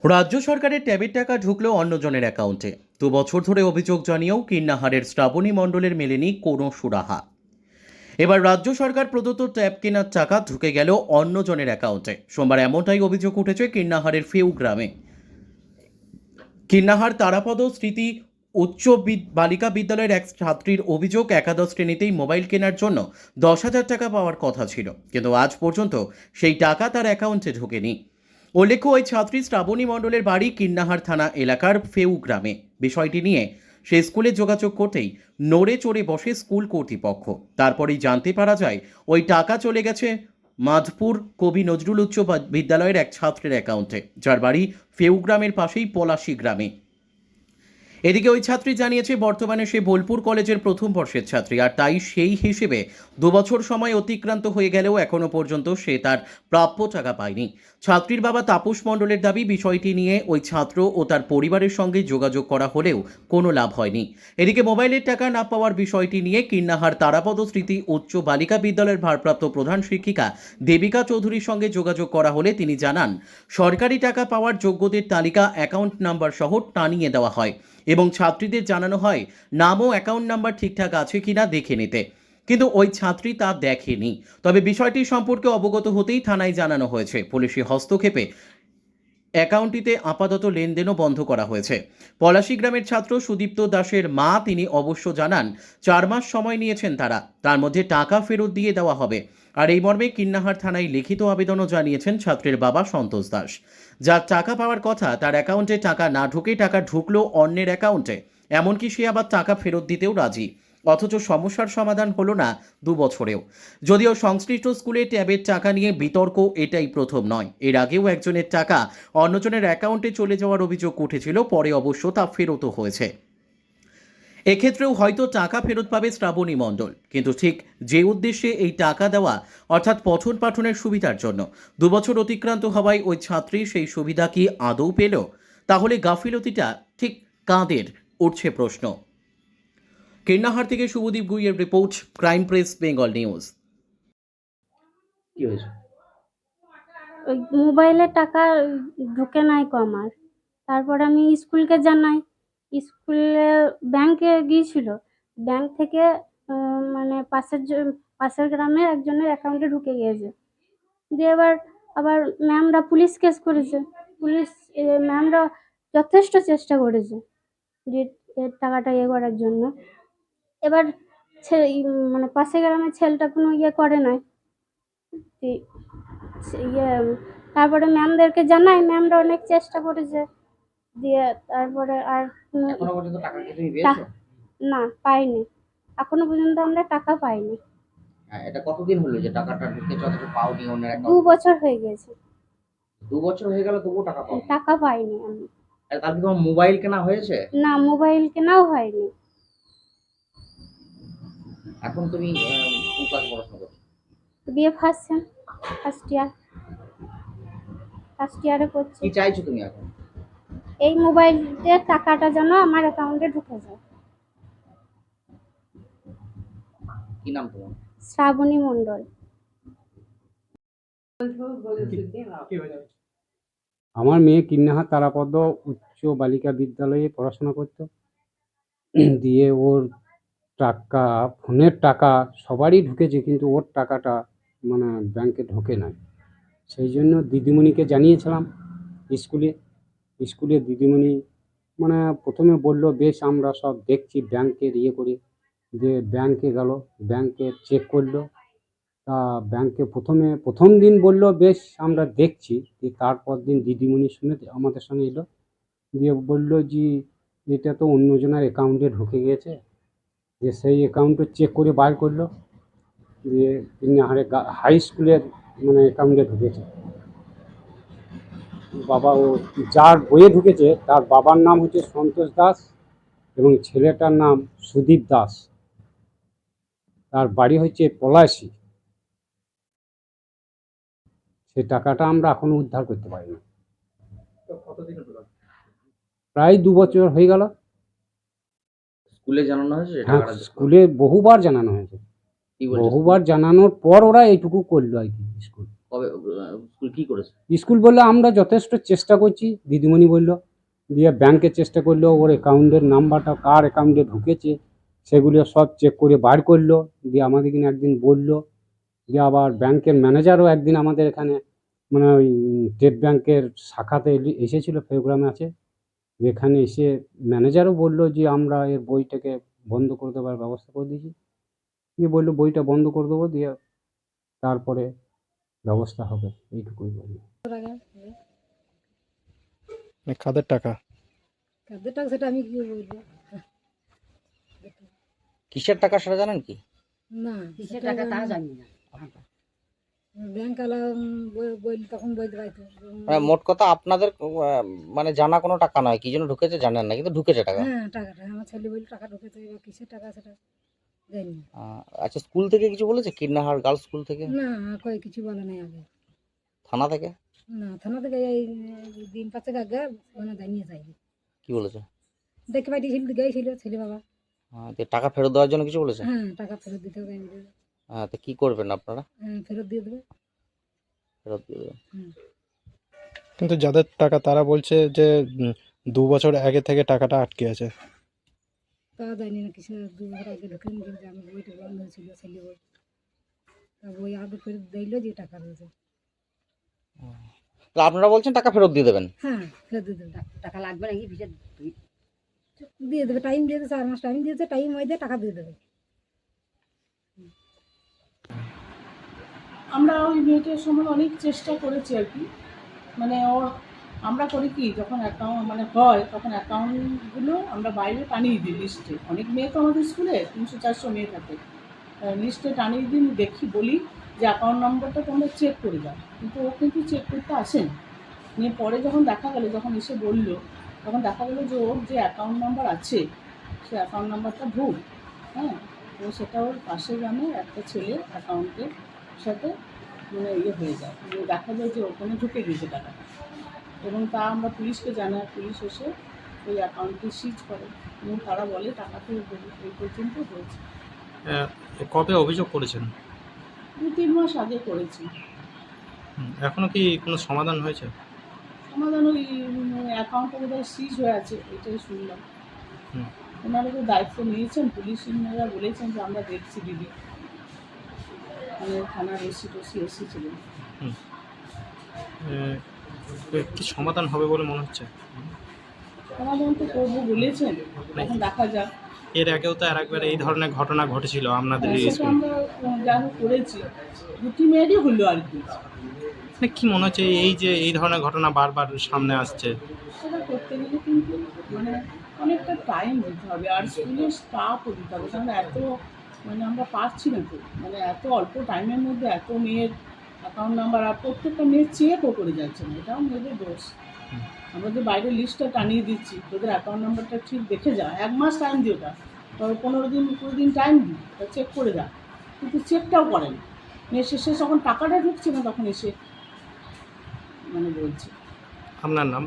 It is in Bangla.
রাজ্য সরকারের ট্যাবের টাকা ঢুকলেও অন্যজনের অ্যাকাউন্টে 2 বছর ধরে অভিযোগ জানিয়েও কিন্নাহারের শ্রাবণী মণ্ডলের মেলেনি কোনো সুরাহা। এবার রাজ্য সরকার প্রদত্ত ট্যাব কেনার টাকা ঢুকে গেল অন্যজনের অ্যাকাউন্টে। সোমবার এমনটাই অভিযোগ উঠেছে কিন্নাহারের ফেউ গ্রামে। কিন্নাহার তারাপদ স্মৃতি বালিকা বিদ্যালয়ের এক ছাত্রীর অভিযোগ, একাদশ শ্রেণীতেই মোবাইল কেনার জন্য 10,000 টাকা পাওয়ার কথা ছিল, কিন্তু আজ পর্যন্ত সেই টাকা তার অ্যাকাউন্টে ঢোকেনি। উল্লেখ্য, ওই ছাত্রী শ্রাবণী মণ্ডলের বাড়ি কিন্নাহার থানা এলাকার ফেউ গ্রামে। বিষয়টি নিয়ে সে স্কুলে যোগাযোগ করতেই নড়ে চড়ে বসে স্কুল কর্তৃপক্ষ। তারপরেই জানতে পারা যায় ওই টাকা চলে গেছে মাধপুর কবি নজরুল উচ্চ বিদ্যালয়ের এক ছাত্রের অ্যাকাউন্টে, যার বাড়ি ফেউ গ্রামের পাশেই পলাশী গ্রামে। এদিকে ওই ছাত্রী জানিয়েছে বর্তমানে সে বোলপুর কলেজের প্রথম বর্ষের ছাত্রী, আর তাই সেই হিসেবে 2 বছর সময় অতিক্রান্ত হয়ে গেলেও এখনো পর্যন্ত সে তার প্রাপ্য টাকা পায়নি। ছাত্রীর বাবা তাপস মণ্ডলের দাবি, বিষয়টি নিয়ে ওই ছাত্র ও তার পরিবারের সঙ্গে যোগাযোগ করা হলেও কোনো লাভ হয়নি। এদিকে মোবাইলের টাকা না পাওয়ার বিষয়টি নিয়ে কিন্নাহার তারাপদ স্মৃতি উচ্চ বালিকা বিদ্যালয়ের ভারপ্রাপ্ত প্রধান শিক্ষিকা দেবিকা চৌধুরীর সঙ্গে যোগাযোগ করা হলে তিনি জানান, সরকারি টাকা পাওয়ার যোগ্যদের তালিকা অ্যাকাউন্ট নাম্বার সহ টানিয়ে দেওয়া হয় এবং ছাত্রীদের জানানো হয় নাম ও অ্যাকাউন্ট নাম্বার ঠিকঠাক আছে কিনা দেখে নিতে, কিন্তু ওই ছাত্রী তা দেখেনি। তবে বিষয়টি সম্পর্কে অবগত হতেই থানায় জানানো হয়েছে। পুলিশি হস্তক্ষেপে অ্যাকাউন্টটিতে আপাতত লেনদেনও বন্ধ করা হয়েছে। পলাশী গ্রামের ছাত্র সুদীপ্ত দাসের মা তিনি অবশ্য জানান, 4 মাস সময় নিয়েছেন তারা, তার মধ্যে টাকা ফেরত দিয়ে দেওয়া হবে। আর এই মর্মে কিন্নাহার থানায় লিখিত আবেদনও জানিয়েছেন ছাত্রের বাবা সন্তোষ দাস। যার টাকা পাওয়ার কথা তার অ্যাকাউন্টে টাকা না ঢুকে টাকা ঢুকলো অন্যের অ্যাকাউন্টে, এমনকি সে আবার টাকা ফেরত দিতেও রাজি, অথচ সমস্যার সমাধান হলো না 2 বছরেও। যদিও সংশ্লিষ্ট স্কুলে ট্যাবের টাকা নিয়ে বিতর্ক এটাই প্রথম নয়, এর আগেও একজনের টাকা অন্যজনের অ্যাকাউন্টে চলে যাওয়ার অভিযোগ উঠেছিল, পরে অবশ্য তা ফেরতও হয়েছে। এক্ষেত্রেও হয়তো টাকা ফেরত পাবে শ্রাবণী মণ্ডল, কিন্তু ঠিক যে উদ্দেশ্যে এই টাকা দেওয়া, অর্থাৎ পঠন পাঠনের সুবিধার জন্য, 2 বছর অতিক্রান্ত হওয়ায় ওই ছাত্রী সেই সুবিধা কি আদৌ পেল? তাহলে গাফিলতিটা ঠিক কাদের, উঠছে প্রশ্ন। কিন্নাহার থেকে শুভদীপ গুইয়ের report, crime press Bengal news. কি হয়েছে? ওই মোবাইলে টাকা ঢোকে নাই কো আমার। তারপরে আমি স্কুলকে জানাই। স্কুলে ব্যাংকে গিয়েছিল। ব্যাংক থেকে মানে পাশের গ্রামের একজনের অ্যাকাউন্টে ঢুকে গিয়েছে। দিয়ে আবার ম্যামরা পুলিশ কেস করেছে। পুলিশ ম্যামরা যথেষ্ট চেষ্টা করেছে যে এর টাকাটা ইয়ে করার জন্য। এবার মানে পাশের গ্রামের ছেলেটা কোনো ইয়ে করে নাই। ইয়ে তারপরে ম্যামদেরকে জানাই, ম্যামরা অনেক চেষ্টা করেছে। দিয়ে তারপরে আর এখনো পর্যন্ত টাকা কি তুমি পেয়েছো? না, পাইনি। এখনো পর্যন্ত আমরা টাকা পাইনি। হ্যাঁ, এটা কতদিন হলো যে টাকাটা ঢুকেছে অথচ পাওনি অন্যের 2 অ্যাকাউন্টে? বছর হয়ে গেছে। 2 বছর হয়ে গেল তবুও টাকা পাওনি? টাকা পাইনি আমি। তাহলে কি তোমার মোবাইল কেনা হয়েছে? না, মোবাইল কেনাও হয়নি। এখন তুমি কোন ক্লাস পড়াশোনা করছো? বিএ ফার্স্ট ইয়ারে পড়ছি। কি চাইছো তুমি এখন? এই মোবাইলের টাকাটা যেন আমার অ্যাকাউন্টে ঢুকে যায়। কি নাম তোমার? শ্রাবণী মণ্ডল। আমার মেয়ে কিন্নাহার তারাপদ উচ্চ বালিকা বিদ্যালয়ে পড়াশোনা করত। দিয়ে ওর টাকা, ফোনের টাকা সবারই ঢুকেছে, কিন্তু ওর টাকাটা মানে ব্যাংকে ঢোকে নাই। সেই জন্য দিদিমণিকে জানিয়েছিলাম স্কুলে দিদিমণি মানে প্রথমে বলল, বেশ আমরা সব দেখছি, ব্যাংকের ইয়ে করি। যে ব্যাংকে গেল, ব্যাংকে চেক করলো। তা ব্যাংকে প্রথম দিন বলল বেশ আমরা দেখছি, দিয়ে তারপর দিন দিদিমণির সঙ্গে আমাদের সঙ্গে এলো, দিয়ে বলল যে এটা তো অন্যজনের অ্যাকাউন্টে ঢুকে গিয়েছে। যে সেই অ্যাকাউন্টে চেক করে বার করলো, দিয়ে কিন্নাহারে হাই স্কুলের মানে অ্যাকাউন্টে ঢুকেছে। বাবা, ও যার বইয়ে ঢুকেছে তার বাবার নাম হচ্ছে সন্তোষ দাস এবং ছেলেটার নাম সুদীপ দাস। তার বাড়ি হচ্ছে পলাশী। সেই টাকাটা আমরা এখনো উদ্ধার করতে পারিনি। প্রায় 2 বছর হয়ে গেল। স্কুলে জানানো হয়েছে যে হ্যাঁ, টাকাটা স্কুলে বহুবার জানানো হয়েছে। কি বলছে? বহুবার জানানোর পর ওরা এইটুকু করলো আর কি। স্কুল কবে স্কুল কি করেছে? স্কুল বললো আমরা যথেষ্ট চেষ্টা করছি, দিদিমণি বললো। দিয়ে ব্যাংকে চেষ্টা করলো, ওর অ্যাকাউন্টের নাম্বারটা কার অ্যাকাউন্টে ঢুকেছে সেগুলো সব চেক করে বার করলো। দিয়ে আমাদের কিনা একদিন বললো। দিয়ে আবার ব্যাংকের ম্যানেজারও একদিন আমাদের এখানে মানে ওই স্টেট ব্যাংকের শাখাতে এসেছিল, প্রোগ্রামে আছে। এখানে এসে ম্যানেজারও বললো যে আমরা এর বইটাকে বন্ধ করে দেওয়ার ব্যবস্থা করে দিয়েছি। দিয়ে বললো বইটা বন্ধ করে দেবো, দিয়ে তারপরে ব্যবস্থা হবে, এইটুকুই বললো। কাদের টাকা? কাদের টাকা সেটা আমি কি বলবো? কিসের টাকা সেটা জানেন কি? না কিসের টাকা তা জানি না। ব্যাংক আলা বললি তখন বলতে পারতো। মোট কথা আপনাদের মানে জানা কোনো টাকা নয়, কি জন্য ঢুকেছে জানেন না, কিন্তু ঢুকেছে টাকা। হ্যাঁ টাকাটা আমার ছেলে বলল টাকা ঢুকেছে, এবার কিসের টাকা সেটা জানি না। আচ্ছা, স্কুল থেকে কিছু বলেছে? কিন্নাহার গার্লস স্কুল থেকে? না কই কিছু বলে নাই আগে। থানা থেকে না থানা থেকে এই দিন পাঁচেক আগে মানে জানিয়ে যায়নি। কি বলেছে? দেখতে পাইছিল গিয়েছিল ছেলে বাবা। যে টাকা ফেরত দেওয়ার জন্য কিছু বলেছে? হ্যাঁ টাকা ফেরত দিতে হবে। তো কি করবেন আপনারা? হ্যাঁ ফেরত দিয়ে দেবে। ফেরত দিয়ে দেবেন। কিন্তু যাদের টাকা তারা বলছে যে 2 বছর আগে থেকে টাকাটা আটকে আছে। তা জানি না কিছু 2 বছর আগে ঢুকেনি, কিন্তু আমি বইটা বন্ধ হয়েছিল ছেলে বই। তা বই আগে ফেরত দিল যে টাকা রয়েছে। তো আপনারা বলছেন টাকা ফেরত দিয়ে দেবেন? হ্যাঁ ফেরত দিয়ে দেবে। টাকা লাগবে নাকি ভিসা দিয়ে দেবে, টাইম দিয়ে দেবে, 4 মাস টাইম দিয়েছে, টাইম হয়ে দিয়ে টাকা দিয়ে দেবে। আমরা ওই মেয়েটার সম্বন্ধে অনেক চেষ্টা করেছি আর কি, মানে ওর আমরা করি কি যখন অ্যাকাউন্ট মানে হয় তখন অ্যাকাউন্টগুলো আমরা বাইরে টানিয়ে দিই লিস্টে। অনেক মেয়ে তো আমাদের স্কুলে 300-400 মেয়ে থাকে, লিস্টে টানিয়ে দিই, দেখি বলি যে অ্যাকাউন্ট নম্বরটা তোমরা চেক করে দাও, কিন্তু ও কিন্তু চেক করতে আসেন। নিয়ে পরে যখন দেখা গেলো, যখন এসে বললো, তখন দেখা গেলো যে ওর যে অ্যাকাউন্ট নাম্বার আছে সে অ্যাকাউন্ট নাম্বারটা ভুল। হ্যাঁ, তো সেটা ওর পাশের গ্রামে একটা ছেলে অ্যাকাউন্টের সাথে মানে ইয়ে হয়ে যায়, মানে দেখা যায় যে ওখানে ঢুকে গিয়েছে টাকাটা, এবং তা আমরা পুলিশকে জানাই। পুলিশ এসে ওই অ্যাকাউন্টটি সিজ করে এবং তারা বলে টাকা ফেরত দেবে। এই পর্যন্ত হয়েছে। কবে অভিযোগ করেছেন? 2-3 মাস আগে করেছি। এখনো কি কোনো সমাধান হয়েছে? সমাধান ওই অ্যাকাউন্টটা বোধহয় সিজ হয়ে আছে, এটাই শুনলাম। হুম। ওনারা তো দায়িত্ব নিয়েছেন, পুলিশরা বলেছেন যে আমরা দেখছি দিদি, মানে থানার এসি টেসি এসেছিলেন। কি সমাধান হবে বলে মনে হচ্ছে? সমাধান তো করবো বলেছেন, এখন দেখা যাক। এর আগেও তো আরেকবার এই ধরনের ঘটনা ঘটেছিল আপনাদের সেটা স্কুলে। আমরা যা হোক করেছি, 2টি মেয়েরই হলো আর কি। মানে কি মনে হচ্ছে এই যে এই ধরনের ঘটনা বারবার সামনে আসছে? সেটা করতে গেলে কিন্তু মানে অনেকটা টাইম দিতে হবে, আর স্কুলের স্টাফও দিতে হবে, কারণ এত মানে আমরা পারছি না তো, মানে এত অল্প টাইমের মধ্যে এত মেয়ের অ্যাকাউন্ট নাম্বার, আর প্রত্যেকটা মেয়ের চেকও করে যাচ্ছে না, এটাও মেয়েদের দোষ। আমরা যে বাইরের লিস্টটা টানিয়ে দিচ্ছি, তোদের অ্যাকাউন্ট নাম্বারটা ঠিক দেখে যা, 1 মাস টাইম দিই, ওটা 15 দিন 20 দিন টাইম দিই, ওটা চেক করে যা, কিন্তু চেকটাও করেন। মেয়ে শেষে যখন টাকাটা ঢুকছে না তখন এসে মানে বলছে। আপনার নাম?